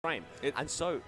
frame. And so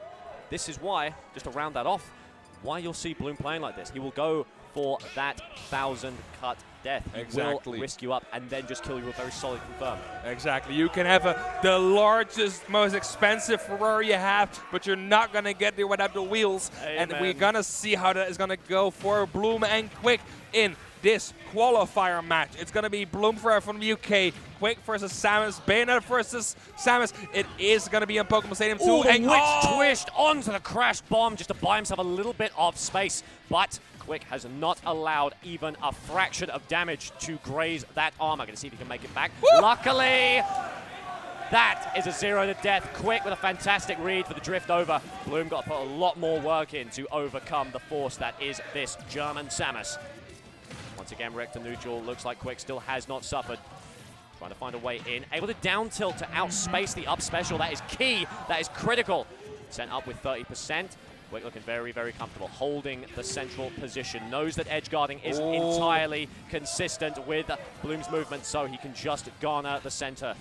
this is why, just to round that off, why you'll see Bloom playing like this. He will go for that 1,000 cut death. He will risk you up and then just kill you with very solid confirm. Exactly. You can have the largest, most expensive Ferrari you have, but you're not going to get there without the wheels. Amen. And we're going to see how that is going to go for Bloom and quiK in this qualifier match. It's going to be Bloom4Eva from the UK, quiK versus Samus, Bayonetta versus Samus. It is going to be in Pokemon Stadium 2. Ooh, and witch twist onto the crash bomb just to buy himself a little bit of space. But quiK has not allowed even a fraction of damage to graze that armor. Going to see if he can make it back. Woo! Luckily, that is a 0 to death. quiK with a fantastic read for the drift over. Bloom got to put a lot more work in to overcome the force that is this German Samus. Once again, Rector neutral. Looks like quiK still has not suffered. Trying to find a way in. Able to down tilt to outspace the up special. That is key. That is critical. Sent up with 30%. quiK looking very, very comfortable. Holding the central position. Knows that edge guarding isn't entirely consistent with Bloom's movement, so he can just garner the center.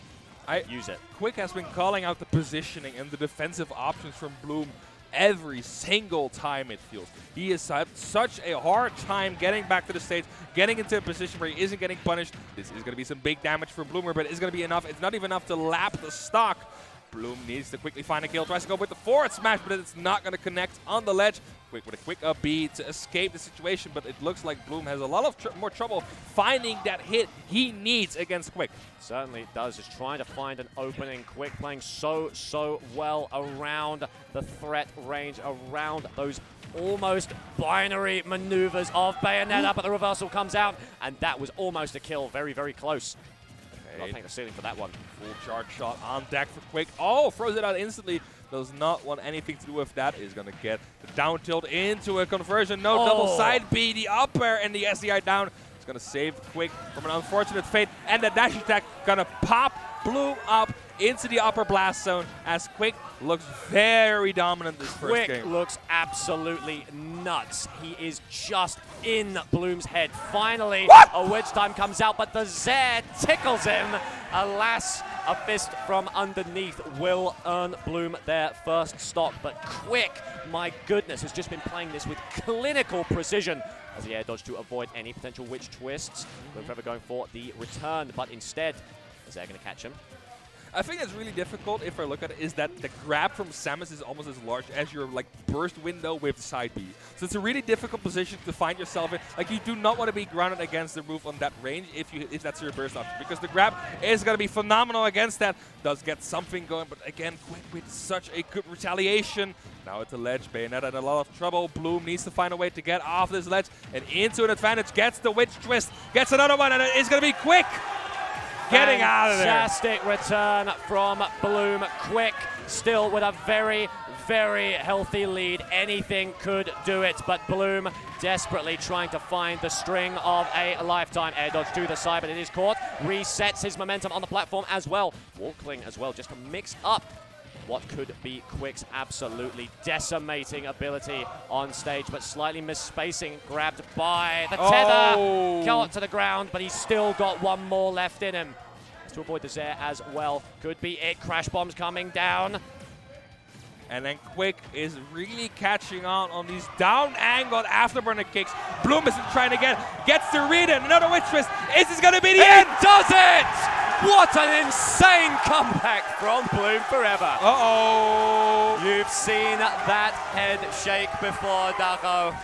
Use it. quiK has been calling out the positioning and the defensive options from Bloom every single time, it feels. He has had such a hard time getting back to the stage, getting into a position where he isn't getting punished. This is going to be some big damage for Bloomer, but it's going to be enough. It's not even enough to lap the stock. Bloom needs to quickly find a kill. Tries to go with the forward smash, but it's not going to connect on the ledge. quiK with a quick up B to escape the situation, but it looks like Bloom has a lot of more trouble finding that hit he needs against quiK. Certainly does. Just trying to find an opening. quiK playing so well around the threat range, around those almost binary maneuvers of Bayonetta, but the reversal comes out, and that was almost a kill. Very, very close. Not paying the ceiling for that one. Full charge shot on deck for quiK. Oh, throws it out instantly. Does not want anything to do with that. Is going to get the down tilt into a conversion. No double side B. The up air and the SDI down. It's going to save quiK from an unfortunate fate. And the dash attack going to pop Bloom up into the upper blast zone as quiK looks very dominant this first game. quiK looks absolutely nuts. He is just in Bloom's head. Finally, a wedge time comes out, but the Zair tickles him. Alas, a fist from underneath will earn Bloom their first stock. But quiK, my goodness, has just been playing this with clinical precision as he air dodged to avoid any potential witch twists. Bloom4Eva going for the return, but instead, Zair going to catch him. I think it's really difficult, if I look at it, is that the grab from Samus is almost as large as your burst window with side B. So it's a really difficult position to find yourself in. You do not want to be grounded against the roof on that range if that's your burst option, because the grab is going to be phenomenal against that. Does get something going, but again, quiK with such a good retaliation. Now at the ledge, Bayonetta in a lot of trouble. Bloom needs to find a way to get off this ledge and into an advantage. Gets the witch twist, gets another one, and it's going to be quiK getting out of there. Fantastic return from Bloom. quiK still with a very, very healthy lead. Anything could do it, but Bloom desperately trying to find the string of a lifetime. Air dodge to the side, but it is caught. Resets his momentum on the platform as well. Walkling as well, just to mix up what could be quiK's absolutely decimating ability on stage, but slightly misspacing, grabbed by the tether, got to the ground, but he's still got one more left in him. Has to avoid the Zair as well. Could be it. Crash bombs coming down. And then quiK is really catching on these down-angled afterburner kicks. Bloom isn't trying to gets the read in. Another witch twist. Is this going to be the end? Does it! What an insane comeback from Bloom4Eva. Uh-oh. You've seen that head shake before, Dago.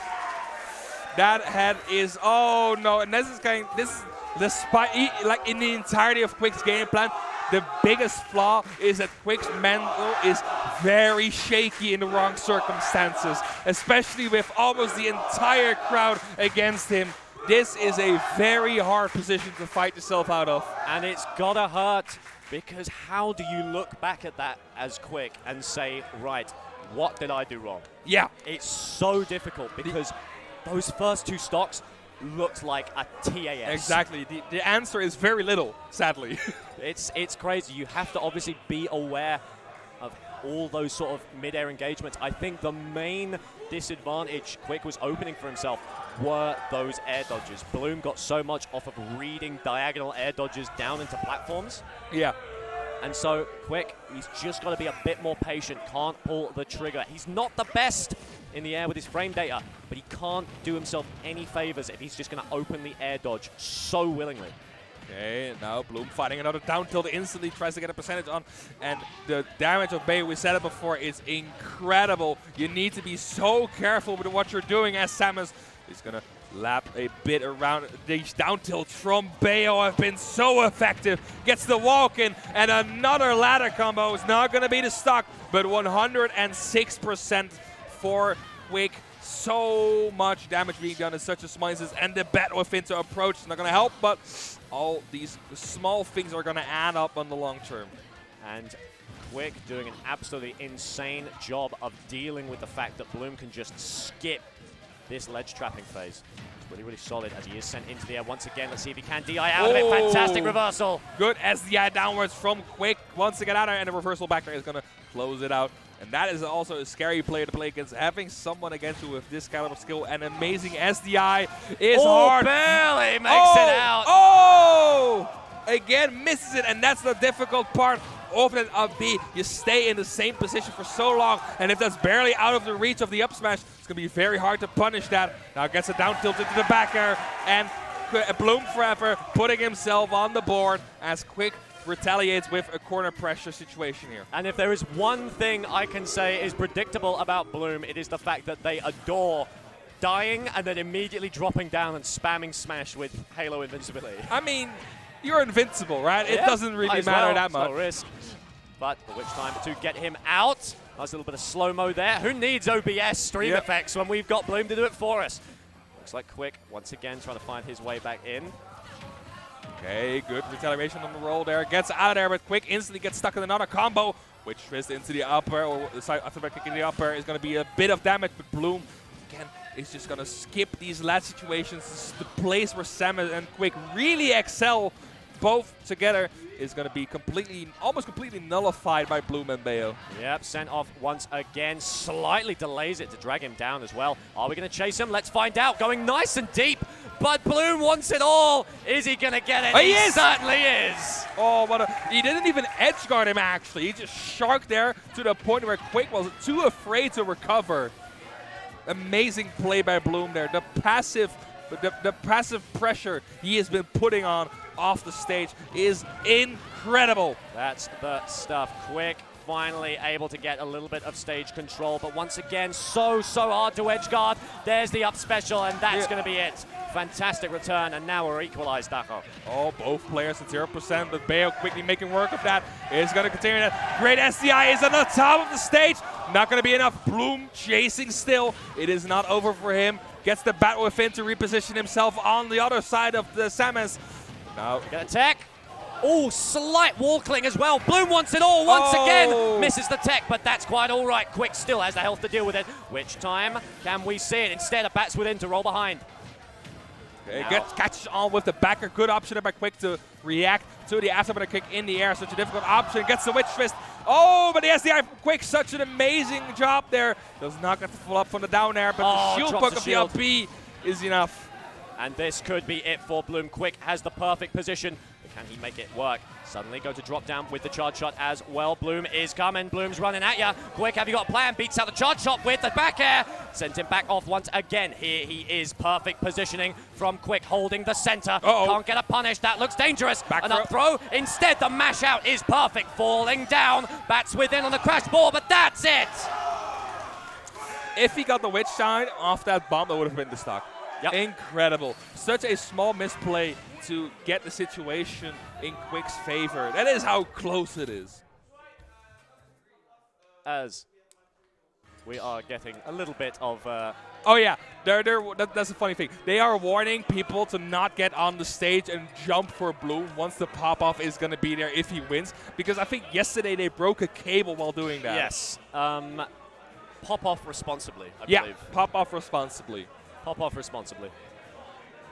That head is, oh no. And despite, in the entirety of quiK's game plan, the biggest flaw is that quiK's mental is very shaky in the wrong circumstances, especially with almost the entire crowd against him. This is a very hard position to fight yourself out of. And it's gotta hurt, because how do you look back at that as quiK and say, right, what did I do wrong? Yeah. It's so difficult, because those first two stocks looked like a TAS. Exactly. The answer is very little, sadly. It's crazy. You have to obviously be aware of all those sort of mid-air engagements. I think the main disadvantage quiK was opening for himself were those air dodges. Bloom got so much off of reading diagonal air dodges down into platforms. Yeah. And so, quiK, he's just got to be a bit more patient, can't pull the trigger. He's not the best in the air with his frame data, but he can't do himself any favors if he's just going to open the air dodge so willingly. Okay, now Bloom fighting another down tilt, instantly tries to get a percentage on, and the damage of Bayo, we said it before, is incredible. You need to be so careful with what you're doing as Samus is going to lap a bit around. These down tilts from Bayo have been so effective. Gets the walk in, and another ladder combo is not going to be the stock, but 106% for quiK. So much damage being done in such a small instance, and the battle with Finto approach is not going to help, but all these small things are going to add up on the long term. And quiK doing an absolutely insane job of dealing with the fact that Bloom can just skip this ledge trapping phase. It's really, really solid as he is sent into the air once again. Let's see if he can DI out of it. Fantastic reversal. Good SDI downwards from quiK. Once to get out of there, and the reversal back there is going to close it out. And that is also a scary player to play against. Having someone against you with this caliber of skill and amazing SDI is hard. Barely makes it out. Oh! Again, misses it, and that's the difficult part of that up B. You stay in the same position for so long, and if that's barely out of the reach of the up smash, it's going to be very hard to punish that. Now gets a down tilt into the back air, and Bloom4Eva putting himself on the board as quiK retaliates with a corner pressure situation here. And if there is one thing I can say is predictable about Bloom, it is the fact that they adore dying and then immediately dropping down and spamming smash with Halo invincibility. I mean, you're invincible, right? It doesn't really matter that much. No risk. But for which time to get him out. Nice little bit of slow-mo there. Who needs OBS stream effects when we've got Bloom to do it for us? Looks like quiK, once again, trying to find his way back in. Okay, good retaliation on the roll there. Gets out of there, but quiK instantly gets stuck in another combo. Which twist into the upper, or the side after back kick in the upper is going to be a bit of damage, but Bloom, again, is just going to skip these last situations. This is the place where Samus and quiK really excel both together. Is going to be almost completely nullified by Bloom and Bayo. Yep, sent off once again. Slightly delays it to drag him down as well. Are we going to chase him? Let's find out. Going nice and deep, but Bloom wants it all. Is he going to get it? Oh, he is. Certainly is. Oh, he didn't even edge guard him, actually. He just sharked there to the point where quiK was too afraid to recover. Amazing play by Bloom there. The passive pressure he has been putting on off the stage is incredible. That's the stuff. quiK finally able to get a little bit of stage control, but once again, so hard to edge guard. There's the up special, and that's going to be it. Fantastic return, and now we're equalized, Dako. Oh, both players at 0%, but Bayo quickly making work of that. Is going to continue that. Great SDI is on the top of the stage. Not going to be enough. Bloom chasing still. It is not over for him. Gets the battle with Finn to reposition himself on the other side of the Samus. Now, get attack. Oh, slight wall cling as well. Bloom wants it all once again. Misses the tech, but that's quite all right. quiK still has the health to deal with it. Which time can we see it? Instead, a bats within to roll behind. Okay, catches on with the backer. Good option there by quiK to react to the afterburner kick in the air. Such a difficult option. Gets the witch twist. Oh, but the SDI from quiK, such an amazing job there. Does not get the full up from the down air, but the shield poke of the LP is enough. And this could be it for Bloom. quiK has the perfect position. But can he make it work? Suddenly go to drop down with the charge shot as well. Bloom is coming. Bloom's running at ya. quiK, have you got a plan? Beats out the charge shot with the back air. Sent him back off once again. Here he is. Perfect positioning from quiK, holding the center. Can't get a punish. That looks dangerous. An up throw. Instead, the mash out is perfect. Falling down. Bats within on the crash ball, but that's it. If he got the witch shine off that bomb, that would have been the stock. Yep. Incredible. Such a small misplay to get the situation in quiK's favor. That is how close it is. As we are getting a little bit of... Oh, yeah. That's a funny thing. They are warning people to not get on the stage and jump for Bloom once the pop-off is going to be there if he wins. Because I think yesterday they broke a cable while doing that. Yes. Pop off responsibly, I believe. Yeah, pop off responsibly. Pop off responsibly.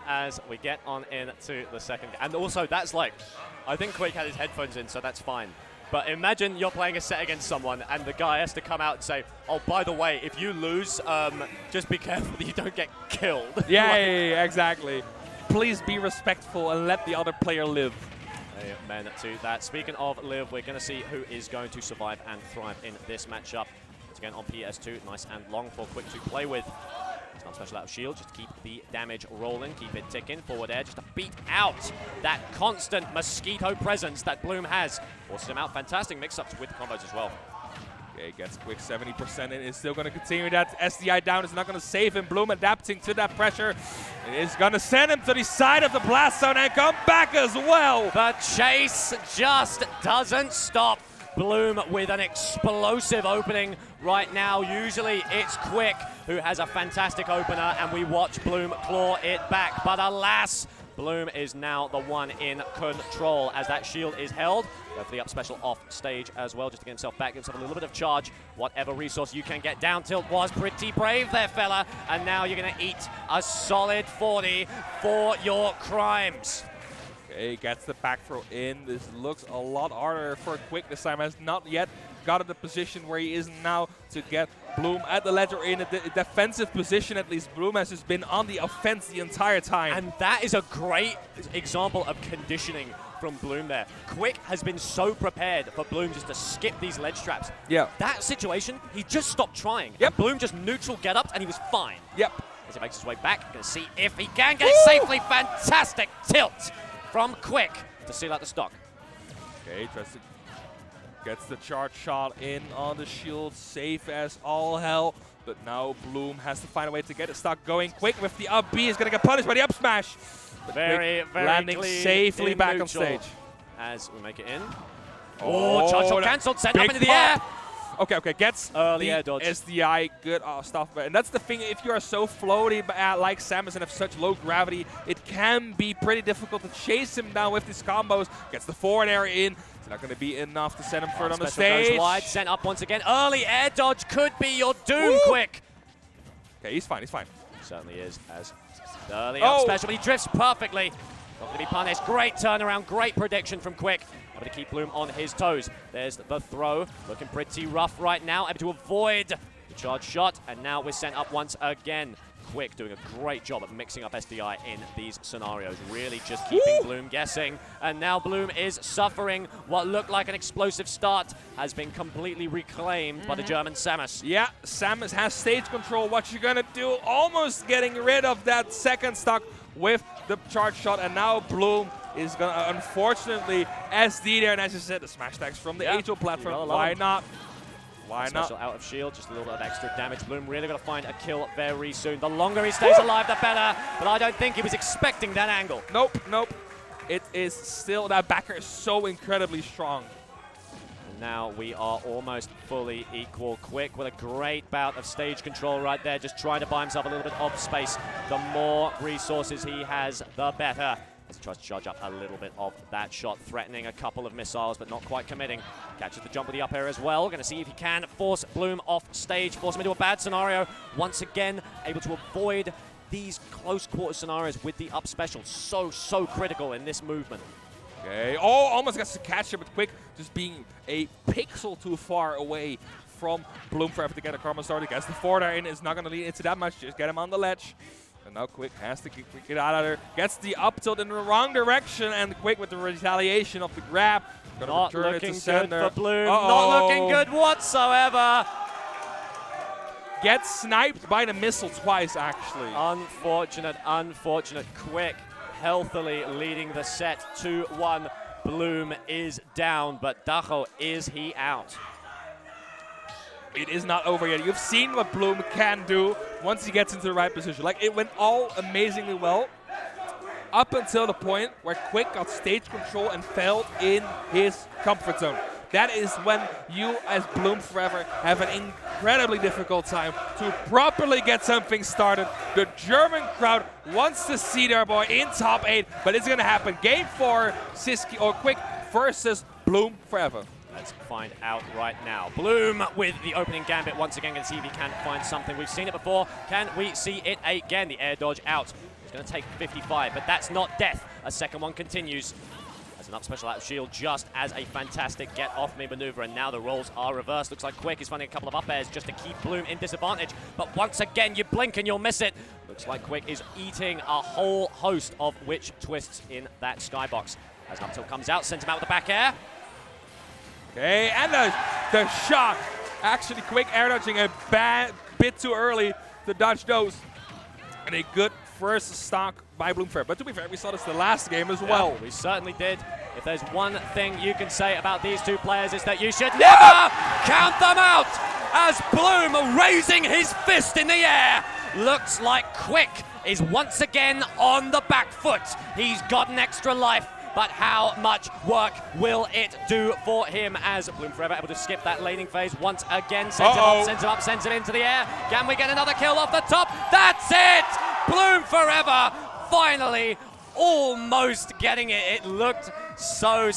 As we get on into the second. And also, that's like, I think quiK had his headphones in, so that's fine. But imagine you're playing a set against someone, and the guy has to come out and say, oh, by the way, if you lose, just be careful that you don't get killed. Yeah, exactly. Please be respectful and let the other player live. Amen to that. Speaking of Liv, we're going to see who is going to survive and thrive in this matchup. It's again on PS2, nice and long for quiK to play with. It's not special out of shield, just to keep the damage rolling, keep it ticking. Forward air just to beat out that constant mosquito presence that Bloom has. Forces him out, fantastic mix-ups with combos as well. Okay, gets quick 70% and is still going to continue that. SDI down is not going to save him. Bloom adapting to that pressure. It is going to send him to the side of the blast zone and come back as well. The chase just doesn't stop. Bloom with an explosive opening right now. Usually it's quiK who has a fantastic opener and we watch Bloom claw it back. But alas, Bloom is now the one in control as that shield is held. Go for the up special off stage as well, just to get himself back, give himself a little bit of charge. Whatever resource you can get. Down tilt was pretty brave there, fella. And now you're going to eat a solid 40 for your crimes. Okay, gets the back throw in. This looks a lot harder for quiK this time. Has not yet got in the position where he is now to get Bloom at the ledge or in a defensive position. At least Bloom has just been on the offense the entire time. And that is a great example of conditioning from Bloom there. quiK has been so prepared for Bloom just to skip these ledge traps. Yeah. That situation, he just stopped trying. Yep. And Bloom just neutral get ups and he was fine. Yep. As he makes his way back, gonna see if he can get it safely. Fantastic tilt from quiK to seal out the stock. Okay, Tristan gets the charge shot in on the shield, safe as all hell. But now Bloom has to find a way to get it stock going. quiK with the up B is going to get punished by the up smash. But Very landing safely back on stage. As we make it in. Oh, charge shot cancelled, sent up into the air. Okay, gets early the air dodge. SDI, good stuff. And that's the thing, if you are so floaty like Samus and have such low gravity, it can be pretty difficult to chase him down with these combos. Gets the forward air in. It's not going to be enough to send him further on the stage. Goes wide, sent up once again. Early air dodge could be your doom, quiK. Okay, he's fine, he's fine. Certainly is, as the early up special, but he drifts perfectly. Not going to be punished. Great turnaround, great prediction from quiK. Able to keep Bloom on his toes. There's the throw, looking pretty rough right now. Able to avoid the charge shot, and now we're sent up once again. quiK doing a great job of mixing up SDI in these scenarios, really just keeping Bloom guessing. And now Bloom is suffering. What looked like an explosive start has been completely reclaimed by the German Samus. Yeah, Samus has stage control. What you're gonna do, almost getting rid of that second stock with the charge shot, and now Bloom is gonna unfortunately SD there, and as you said, the smash attacks from the Angel platform. Why not? Why not? Special out of shield, just a little bit of extra damage. Bloom really going to find a kill very soon. The longer he stays alive, the better. But I don't think he was expecting that angle. Nope. It is still, that backer is so incredibly strong. And now we are almost fully equal. quiK with a great bout of stage control right there, just trying to buy himself a little bit of space. The more resources he has, the better. As he tries to charge up a little bit of that shot, threatening a couple of missiles, but not quite committing. Catches the jump with the up air as well. Going to see if he can force Bloom off stage, force him into a bad scenario. Once again, able to avoid these close quarter scenarios with the up special. So critical in this movement. Okay, almost gets to catch him, but quiK just being a pixel too far away from Bloom4Eva to get a karma started. Gets the forward air in, is not going to lead into that much, just get him on the ledge. And now quiK has to get out of there. Gets the up tilt in the wrong direction, and quiK with the retaliation of the grab. Not looking good for Bloom. Not looking good whatsoever. Gets sniped by the missile twice, actually. Unfortunate. quiK healthily leading the set 2-1. Bloom is down, but Dacho, is he out? It is not over yet. You've seen what Bloom can do once he gets into the right position. Like, it went all amazingly well up until the point where quiK got stage control and fell in his comfort zone. That is when you, as Bloom4Eva, have an incredibly difficult time to properly get something started. The German crowd wants to see their boy in top 8, but it's going to happen. Game 4, Siski or quiK versus Bloom4Eva. Let's find out right now. Bloom with the opening gambit once again. Going to see if he can find something. We've seen it before. Can we see it again? The air dodge out. It's going to take 55, but that's not death. A second one continues. As an up special out of shield, just as a fantastic get off me maneuver, and now the roles are reversed. Looks like quiK is finding a couple of up airs just to keep Bloom in disadvantage, but once again you blink and you'll miss it. Looks like quiK is eating a whole host of witch twists in that skybox. As an up tilt comes out, sends him out with the back air. Okay, and the shot. Actually, quick air dodging a bit too early to dodge those. And a good first stock by Bloom4Eva. But to be fair, we saw this the last game as well. We certainly did. If there's one thing you can say about these two players, is that you should never count them out. As Bloom, raising his fist in the air, looks like quiK is once again on the back foot. He's got an extra life, but how much work will it do for him as Bloom4Eva able to skip that laning phase once again, sends him up, sends it into the air. Can we get another kill off the top? That's it! Bloom4Eva finally almost getting it. It looked so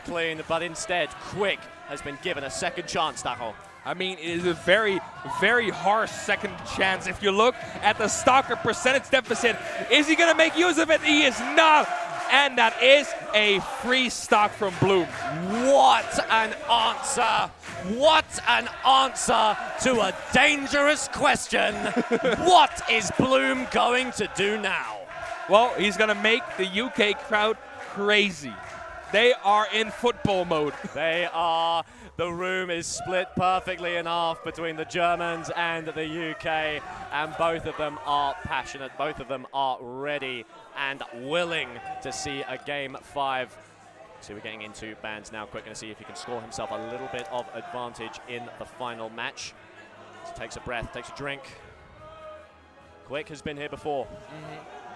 clean, but instead quiK has been given a second chance, Dacho. I mean, it is a very, very harsh second chance. If you look at the Stalker percentage deficit, is he going to make use of it? He is not. And that is a free stock from Bloom. What an answer. What an answer to a dangerous question. What is Bloom going to do now? Well, he's going to make the UK crowd crazy. They are in football mode. They are. The room is split perfectly in half between the Germans and the UK, and both of them are passionate. Both of them are ready and willing to see a game 5. So we're getting into bands now. quiK going to see if he can score himself a little bit of advantage in the final match. So takes a breath, takes a drink. quiK has been here before.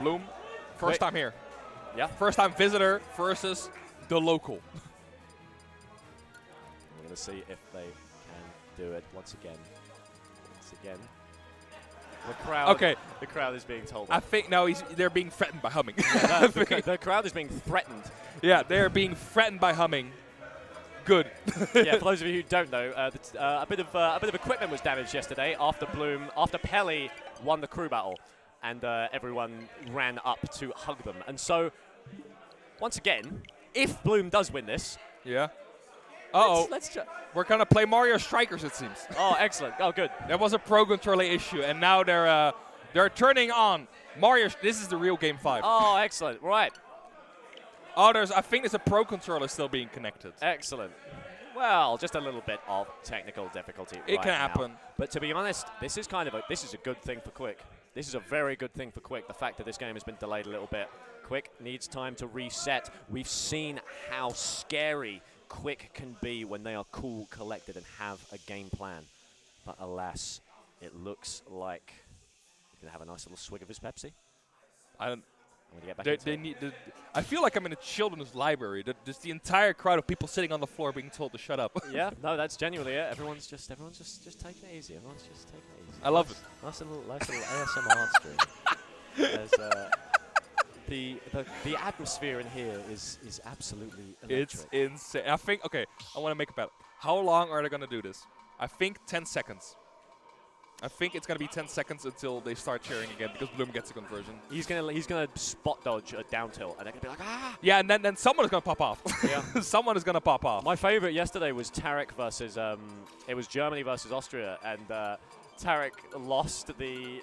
Bloom, first time here. Yeah. First time visitor versus the local. We're going to see if they can do it once again. The crowd. Okay. The crowd is being told. I think no, they're being threatened by humming. Yeah, the crowd is being threatened. Yeah, they're being threatened by humming. Good. Yeah, for those of you who don't know, a bit of equipment was damaged yesterday after Pelly won the crew battle, and everyone ran up to hug them. And so, once again, if Bloom does win this, yeah. Let's We're gonna play Mario Strikers, it seems. Oh, excellent. Oh, good. There was a pro controller issue, and now they're turning on Mario. This is the real game 5. Oh, excellent. Right. Oh, I think there's a pro controller still being connected. Excellent. Well, just a little bit of technical difficulty. It can happen. But to be honest, this is a good thing for quiK. This is a very good thing for quiK. The fact that this game has been delayed a little bit. quiK needs time to reset. We've seen how scary quiK can be when they are cool, collected, and have a game plan. But alas, it looks like he's gonna have a nice little swig of his Pepsi. I'm gonna get back I feel like I'm in a children's library. There's the entire crowd of people sitting on the floor being told to shut up. Yeah, no, that's genuinely it. Everyone's just taking it easy. Everyone's just taking it easy. I love it. Nice little ASMR stream. The atmosphere in here is absolutely electric. It's insane. I think, okay, I want to make a bet. How long are they going to do this? I think 10 seconds. I think it's going to be 10 seconds until they start cheering again because Bloom gets a conversion. He's gonna spot dodge a down tilt, and they're going to be like, ah! Yeah, and then someone is going to pop off. Yeah. Someone is going to pop off. My favorite yesterday was Tarek versus, it was Germany versus Austria, and Tarek lost the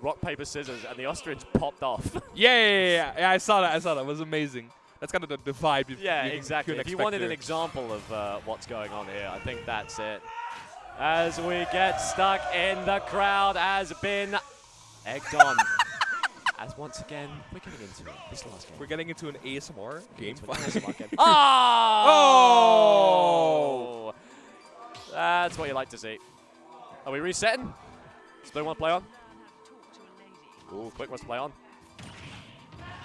rock, paper, scissors, and the Austrians popped off. Yeah, I saw that. It was amazing. That's kind of the vibe. Yeah, exactly. If you wanted an example of what's going on here, I think that's it. As we get stuck in, the crowd has been egged on. As once again, we're getting into this last game. We're getting into an ASMR game. Oh! That's what you like to see. Are we resetting? Does Bloom want to play on? Ooh, quiK wants to play on.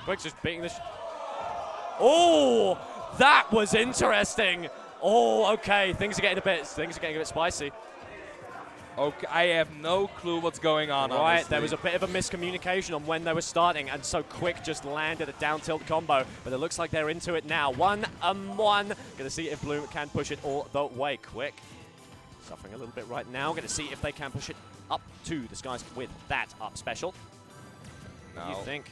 quiK's just beating this. Oh, that was interesting. Oh, okay. Things are getting a bit spicy. Okay, I have no clue what's going on. Right, honestly. there was a bit of a miscommunication on when they were starting, and so quiK just landed a down tilt combo. But it looks like they're into it now. 1-1. Gonna see if Bloom can push it all the way. quiK suffering a little bit right now. Gonna see if they can push it up to the skies with that up special. No. What do you think?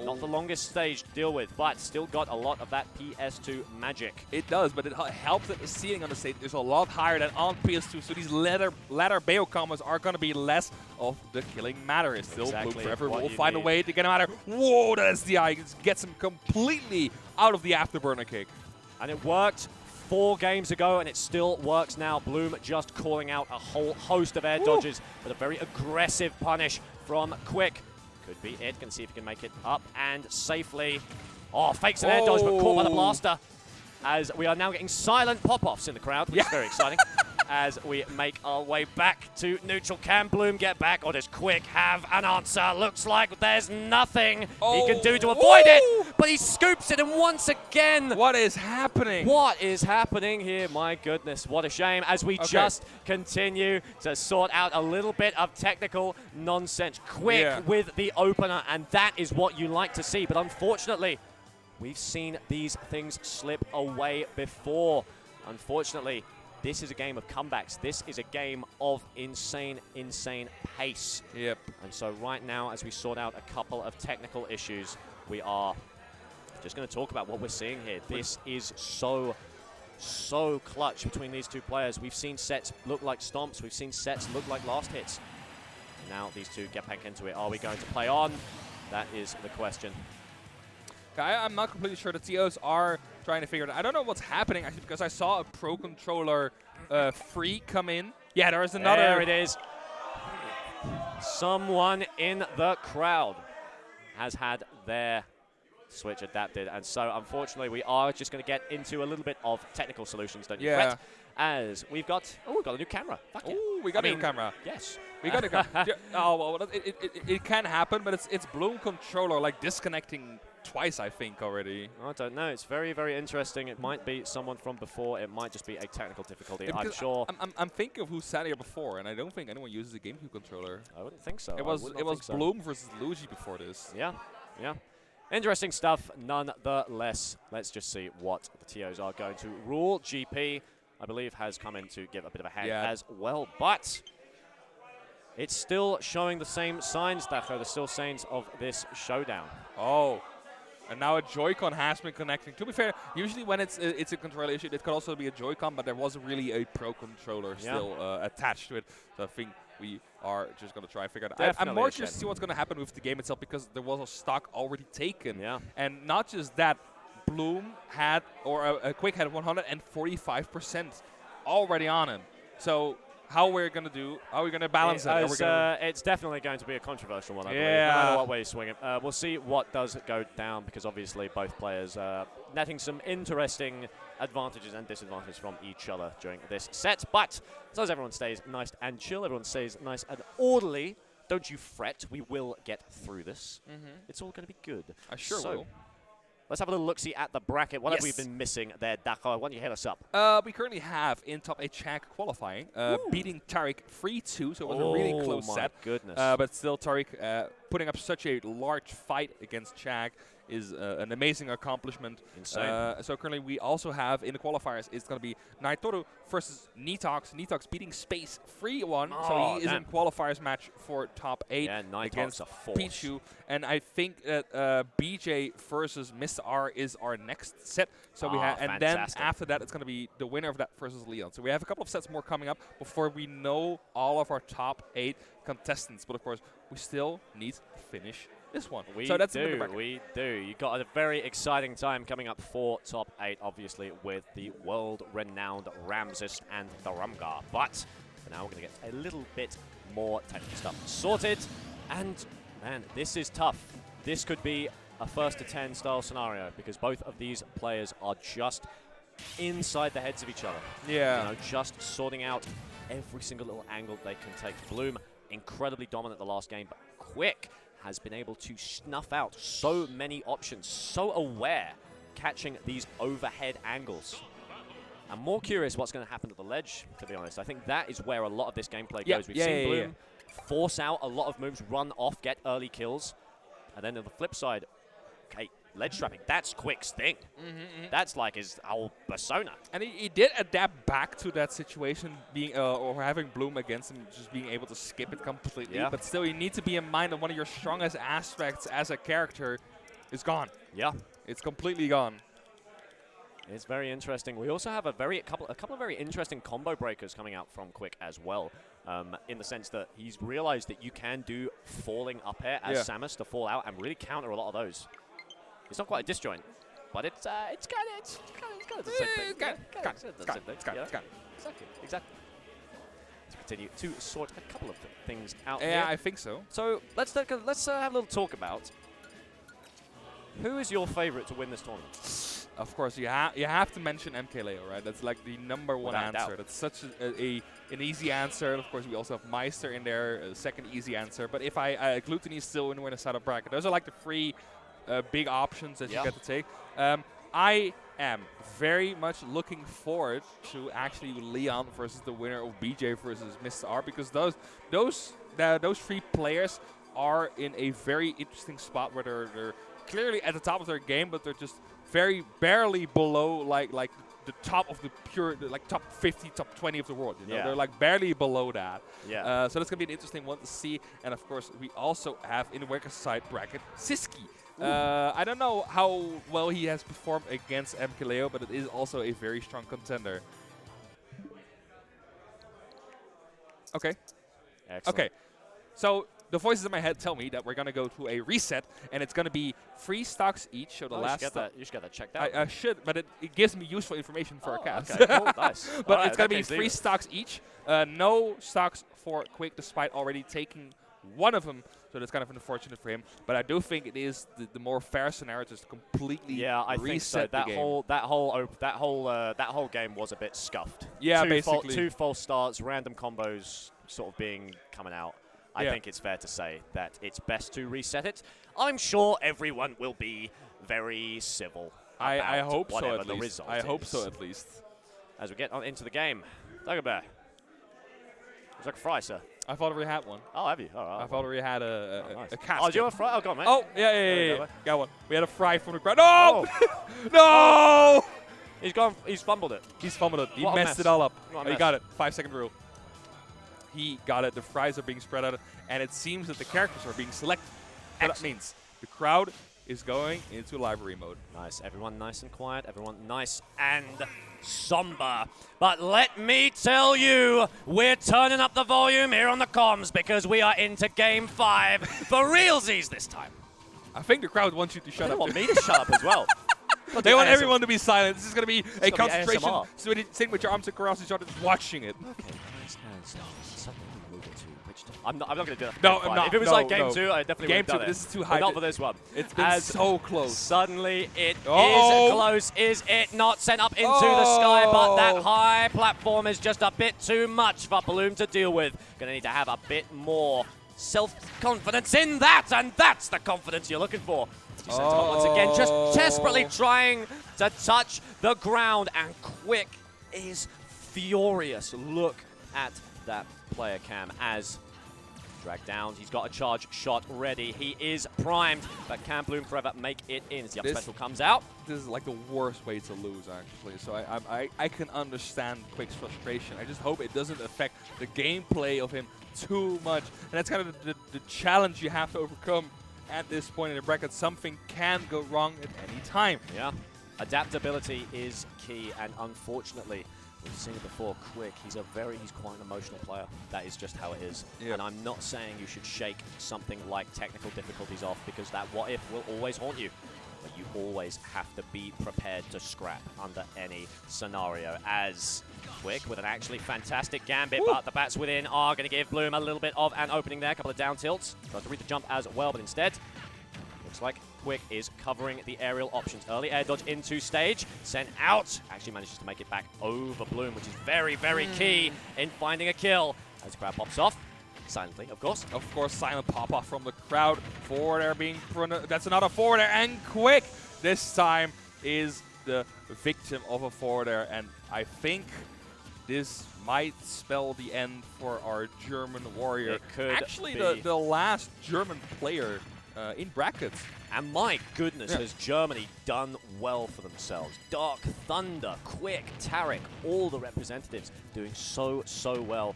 Not the longest stage to deal with, but still got a lot of that PS2 magic. It does, but it helps that the ceiling on the stage is a lot higher than on PS2, so these ladder Bayo combos are going to be less of the killing matter. It's still Exactly Bloom4Eva what will you find a need. way to get him out of there. Whoa, that SDI gets him completely out of the afterburner kick. And it worked 4 games ago, and it still works now. Bloom just calling out a whole host of air dodges, but a very aggressive punish from quiK. Could be it. Can see if he can make it up and safely. Oh, fakes an air dodge, but caught by the blaster. As we are now getting silent pop-offs in the crowd, which is very exciting. As we make our way back to neutral. Can Bloom get back, or does quiK have an answer? Looks like there's nothing he can do to avoid it, but he scoops it, and once again... What is happening? What is happening here? My goodness, what a shame. As we just continue to sort out a little bit of technical nonsense. quiK with the opener, and that is what you like to see. But unfortunately, we've seen these things slip away before. Unfortunately, this is a game of comebacks. This is a game of insane, insane pace. Yep. And so right now, as we sort out a couple of technical issues, we are just going to talk about what we're seeing here. This is so clutch between these two players. We've seen sets look like stomps. We've seen sets look like last hits. Now these two get back into it. Are we going to play on? That is the question. I'm not completely sure. The TOs are trying to figure it out. I don't know what's happening, actually, because I saw a Pro Controller free come in. Yeah, there is another. There it is. Someone in the crowd has had their switch adapted. And so, unfortunately, we are just going to get into a little bit of technical solutions, don't you fret? As we've got a new camera. Oh, we got a new camera. Yes. We got a camera. Oh, well, it can happen, but it's Bloom controller, like, disconnecting twice, I think, already. I don't know. It's very, very interesting. It might be someone from before. It might just be a technical difficulty. I'm sure. I'm thinking of who sat here before, and I don't think anyone uses a GameCube controller. I wouldn't think so. It was Bloom versus Luigi before this. Yeah, yeah. Interesting stuff, nonetheless. Let's just see what the TOs are going to rule. GP, I believe, has come in to give a bit of a hand as well, but it's still showing the same signs, Dacho, the still signs of this showdown. Oh. And now a Joy-Con has been connecting. To be fair, usually when it's a controller issue, it could also be a Joy-Con, but there wasn't really a Pro Controller still attached to it. So I think we are just going to try and figure it out. I'm more curious to see what's going to happen with the game itself, because there was a stock already taken. Yeah. And not just that, Bloom had, or quiK had 145% already on him. So how we're going to do, how are we going to balance that? It's definitely going to be a controversial one, I believe, no matter what way you swing it. We'll see what does go down, because obviously both players netting some interesting advantages and disadvantages from each other during this set. But as long as everyone stays nice and chill, everyone stays nice and orderly, don't you fret, we will get through this. It's all going to be good. I sure will. Let's have a little look-see at the bracket. What have we been missing there, Dacho? Why don't you hit us up? We currently have in top 8 Chag qualifying, beating Tariq 3-2, so it was a really close set. Oh, my goodness. But still, Tariq putting up such a large fight against Chag is an amazing accomplishment. Insane. So currently we also have in the qualifiers, it's going to be Naitoru versus Nitox. Nitox beating Space 3-1, so he is in qualifiers match for top 8 against Pichu. And I think that BJ versus Mr. R is our next set. So we have, and then after that, it's going to be the winner of that versus Lyon. So we have a couple of sets more coming up before we know all of our top 8 contestants. But of course, we still need to finish this one. We do. You've got a very exciting time coming up for top 8, obviously, with the world-renowned Ramses and the Rumgar. But for now, we're going to get a little bit more technical stuff sorted. And, man, this is tough. This could be a first to 10 style scenario, because both of these players are just inside the heads of each other. Yeah. You know, just sorting out every single little angle they can take. Bloom, incredibly dominant the last game, but quiK has been able to snuff out so many options, so aware, catching these overhead angles. I'm more curious what's going to happen to the ledge, to be honest. I think that is where a lot of this gameplay goes. We've seen Bloom force out a lot of moves, run off, get early kills. And then on the flip side, okay, ledge trapping, that's quiK's thing. That's like his whole persona. And he did adapt back to that situation, being or having Bloom against him, just being able to skip it completely. But still, you need to be in mind that one of your strongest aspects as a character is gone. Yeah. It's completely gone. It's very interesting. We also have a couple of very interesting combo breakers coming out from quiK as well, in the sense that he's realized that you can do falling up air as Samus to fall out and really counter a lot of those. It's not quite a disjoint, but it's kind of the same thing. Exactly. Let's continue to sort a couple of things out here. Yeah, I think so. So let's have a little talk about who is your favorite to win this tournament. Of course, you have to mention MKLeo, right? That's like the number one Without answer. doubt. That's such an easy answer. Of course, we also have Meister in there, a second easy answer. But if Gluttony is still in the winner's side of bracket. Those are like the three big options that you get to take. I am very much looking forward to actually Lyon versus the winner of BJ versus Mr. R, because those three players are in a very interesting spot where they're clearly at the top of their game, but they're just very barely below like the top of the pure, like top 50, top 20 of the world. You know, they're like barely below that. Yeah. So that's gonna be an interesting one to see. And of course, we also have in the workers' side bracket Siski. I don't know how well he has performed against MKLeo, but it is also a very strong contender. Okay. Excellent. Okay. So the voices in my head tell me that we're going to go to a reset, and it's going to be 3 stocks each. So the last you should get that checked out. I should, but it gives me useful information for a cast. Okay, cool, nice. But it's going to be 3 stocks each. No stocks for quiK, despite already taking one of them. So that's kind of unfortunate for him. But I do think it is the more fair scenario to completely I think so. reset the game. That whole game was a bit scuffed. Yeah, basically. 2 false starts, random combos sort of coming out. I think it's fair to say that it's best to reset it. I'm sure everyone will be very civil. I hope so whatever at the least. result I is. hope so at least. As we get on into the game, Dagobert. Looks like a fry, sir. I've already had one. Oh, have you? All right. I've already had a Nice. cast. Oh, do you have a fry? Oh, go on, mate. Oh, yeah. Got one. We had a fry from the ground. Oh. No! No! He's fumbled it. He's fumbled it. He What a messed mess. it all up. What a He mess. got it. 5-second rule. He got it. The fries are being spread out, and it seems that the characters are being selected. What that means, the crowd is going into library mode. Nice. Everyone nice and quiet. Everyone nice and somber. But let me tell you, we're turning up the volume here on the comms because we are into Game 5 for realsies this time. I think the crowd wants you to shut They up. want me to shut up as well. They want everyone to be silent. This is going to be a gonna be concentration. ASMR. So sitting with your arms across each other, watching it. Okay, nice hands. Suddenly move it to which I'm not going to do that. No, I'm not. If it was No, like Game no. 2, I definitely Game would have done 2, it. this is too But high. not for this one. It's been so close. Suddenly it is Oh. close. Is it not sent up into the sky? But that high platform is just a bit too much for Bloom to deal with. Going to need to have a bit more self-confidence in that, and that's the confidence you're looking for. He sends him up once again, just desperately trying to touch the ground, and quiK is furious. Look at that player cam as dragged down. He's got a charge shot ready. He is primed, but can Bloom4Eva make it in as the up special comes out? This is like the worst way to lose, actually. So I can understand quiK's frustration. I just hope it doesn't affect the gameplay of him too much. And that's kind of the challenge you have to overcome at this point in the bracket. Something can go wrong at any time. Yeah. Adaptability is key, and unfortunately, we've seen it before, quiK, he's quite an emotional player. That is just how it is. Yeah. And I'm not saying you should shake something like technical difficulties off, because that what if will always haunt you. But you always have to be prepared to scrap under any scenario. As quiK with an actually fantastic gambit, but the bats within are going to give Bloom a little bit of an opening there. A couple of down tilts. Tries to read the jump as well, but instead, looks like quiK is covering the aerial options. Early air dodge into stage, sent out. Actually manages to make it back over Bloom, which is very, very key in finding a kill. As the crowd pops off, silently, of course. Of course, silent pop-off from the crowd. Forward air being... That's another forward air, and quiK this time is the victim of a forward air, and I think this might spell the end for our German warrior. It could actually be. the last German player in brackets. And my goodness, has Germany done well for themselves. Dark Thunder, quiK, Tarek, all the representatives doing so well.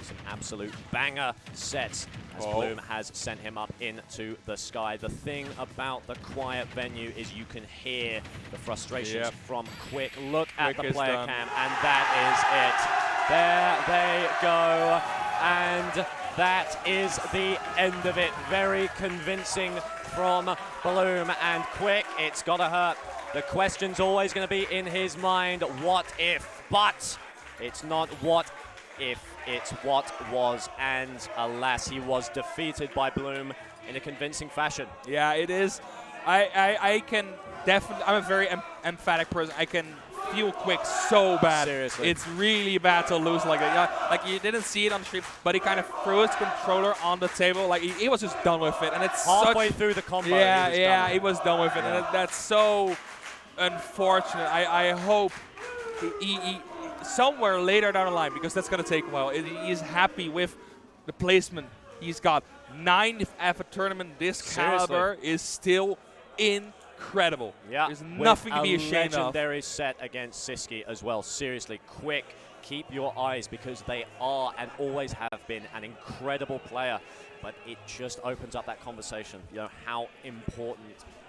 some absolute banger sets as Bloom has sent him up into the sky. The thing about the quiet venue is you can hear the frustrations from quiK. Look at the player cam, and that is it. There they go. And that is the end of it. Very convincing from Bloom, and quiK, it's gotta hurt. The question's always gonna be in his mind, what if? But it's not what if, it's what was, and alas, he was defeated by Bloom in a convincing fashion. Yeah, it is. I can definitely, I'm a very emphatic person. I can feel quiK so bad. Seriously. It's really bad to lose like that. Yeah, like you didn't see it on the stream, but he kind of threw his controller on the table. Like he was just done with it. And it's halfway through the combo. He was done with it. And that's so unfortunate. I hope he somewhere later down the line, because that's going to take a while, he is happy with the placement he's got. 9th at a tournament this caliber is still incredible. Yeah, there's nothing to be ashamed of. Legendary set against Siski as well. Seriously, quiK, keep your eyes, because they are and always have been an incredible player. But it just opens up that conversation. You know how important